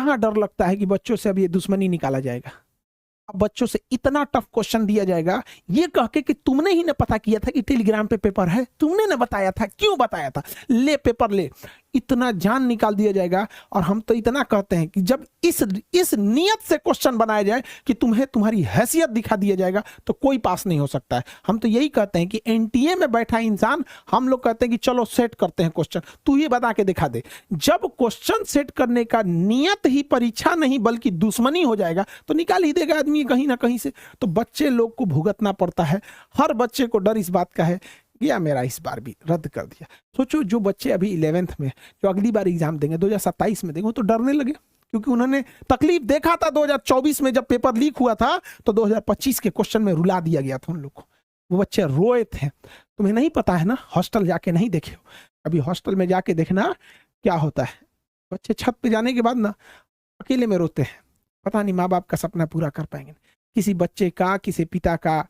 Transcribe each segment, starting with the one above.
कहाँ डर लगता है कि बच्चों से अब ये दुश्मनी निकाला जाएगा। अब बच्चों से इतना टफ क्वेश्चन दिया जाएगा ये कह के कि तुमने ही ने पता किया था कि टेलीग्राम पे पेपर है, तुमने ने बताया था, क्यों बताया था, ले पेपर ले, इतना जान निकाल दिया जाएगा। और हम तो इतना कहते हैं कि जब इस नियत से क्वेश्चन बनाया जाए कि तुम्हें तुम्हारी हैसियत दिखा दिया जाएगा तो कोई पास नहीं हो सकता है। हम तो यही कहते हैं कि एनटीए में बैठा इंसान, हम लोग कहते हैं कि चलो सेट करते हैं क्वेश्चन, तू ही बता के दिखा दे। जब क्वेश्चन सेट करने का नियत ही परीक्षा नहीं बल्कि दुश्मनी हो जाएगा तो निकाल ही देगा आदमी कहीं ना कहीं से। तो बच्चे लोग को भुगतना पड़ता है। हर बच्चे को डर इस बात का है या मेरा इस बार भी रद्द कर दिया। सोचो जो बच्चे अभी 11th में जो अगली बार एग्जाम देंगे 2027 में देंगे, वो तो डरने लगे क्योंकि उन्होंने तकलीफ देखा था 2024 में जब पेपर लीक हुआ था तो 2025 के क्वेश्चन में रुला दिया गया था उन लोग को। वो बच्चे रोए थे। तुम्हें नहीं पता है ना, हॉस्टल जाके नहीं देखे हो, अभी हॉस्टल में जाके देखना क्या होता है। बच्चे छत पे जाने के बाद ना अकेले में रोते हैं, पता नहीं माँ बाप का सपना पूरा कर पाएंगे। किसी बच्चे का, किसी पिता का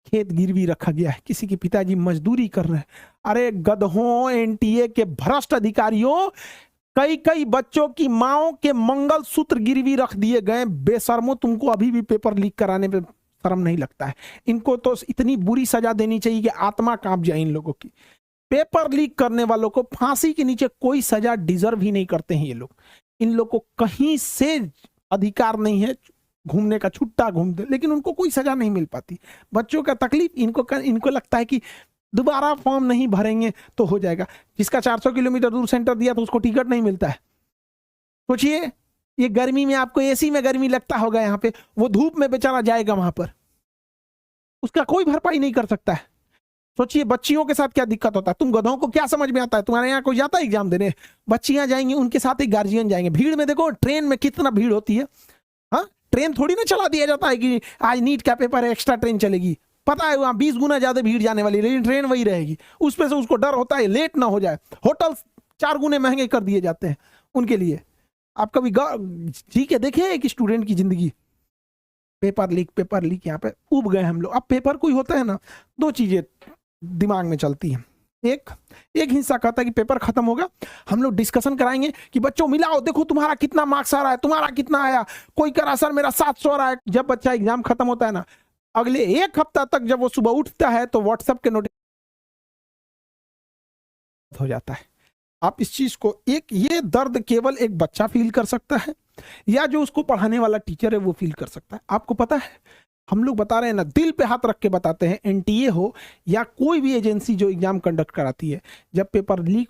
खेत गिरवी रखा गया है, किसी के पिताजी मजदूरी कर रहे हैं। अरे गधों, एनटीए के भ्रष्ट अधिकारियों, कई बच्चों की माओ के मंगलसूत्र गिरवी रख दिए गए। बेशर्मो, तुमको अभी भी पेपर लीक कराने पे शर्म नहीं लगता है? इनको तो इतनी बुरी सजा देनी चाहिए कि आत्मा कांप जाए इन लोगों की। पेपर लीक करने वालों को फांसी के नीचे कोई सजा डिजर्व ही नहीं करते हैं ये लोग। इन लोग को कहीं से अधिकार नहीं है घूमने का, छुट्टा घूमते, लेकिन उनको कोई सजा नहीं मिल पाती। बच्चों का तकलीफ, इनको लगता है कि दोबारा फॉर्म नहीं भरेंगे तो हो जाएगा। जिसका 400 किलोमीटर दूर सेंटर दिया तो उसको टिकट नहीं मिलता है। सोचिए, ये गर्मी में आपको एसी में गर्मी लगता होगा यहाँ पे, वो धूप में बेचारा जाएगा वहां पर, उसका कोई भरपाई नहीं कर सकता है। सोचिए बच्चियों के साथ क्या दिक्कत होता है। तुम गधों को क्या समझ में आता है? तुम्हारे यहाँ कोई जाता है एग्जाम देने? बच्चियां जाएंगी, उनके साथ ही गार्जियन जाएंगे। भीड़ में देखो, ट्रेन में कितना भीड़ होती है। हाँ, ट्रेन थोड़ी ना चला दिया जाता है कि आज नीट का पेपर है, एक्स्ट्रा ट्रेन चलेगी। पता है वहां 20 गुना ज्यादा भीड़ जाने वाली, लेकिन ट्रेन वही रहेगी। उस पे से उसको डर होता है लेट ना हो जाए। होटल 4 गुने महंगे कर दिए जाते हैं उनके लिए। आप कभी जी के देखे कि स्टूडेंट की जिंदगी पेपर लीक यहाँ पे उब गए हम लोग। अब पेपर कोई होता है ना, 2 चीजें दिमाग में चलती हैं। एक हिस्सा कहता है कि पेपर खत्म होगा, हम लोग डिस्कशन कराएंगे कि बच्चों मिलाओ, देखो तुम्हारा कितना मार्क्स आ रहा है, तुम्हारा कितना आया। कोई करा सर मेरा 700 आ रहा है। जब बच्चा एग्जाम खत्म होता है ना, अगले 1 हफ्ता तक जब वो सुबह उठता है तो व्हाट्सएप के नोटिफिकेशन हो जाता है। आप इस चीज को, ये दर्द केवल एक बच्चा फील कर सकता है या जो उसको पढ़ाने वाला टीचर है वो फील कर सकता है। आपको पता है, हम लोग बता रहे हैं ना, दिल पे हाथ रख के बताते हैं, एनटीए हो या कोई भी एजेंसी जो एग्जाम कंडक्ट कराती है, जब पेपर लीक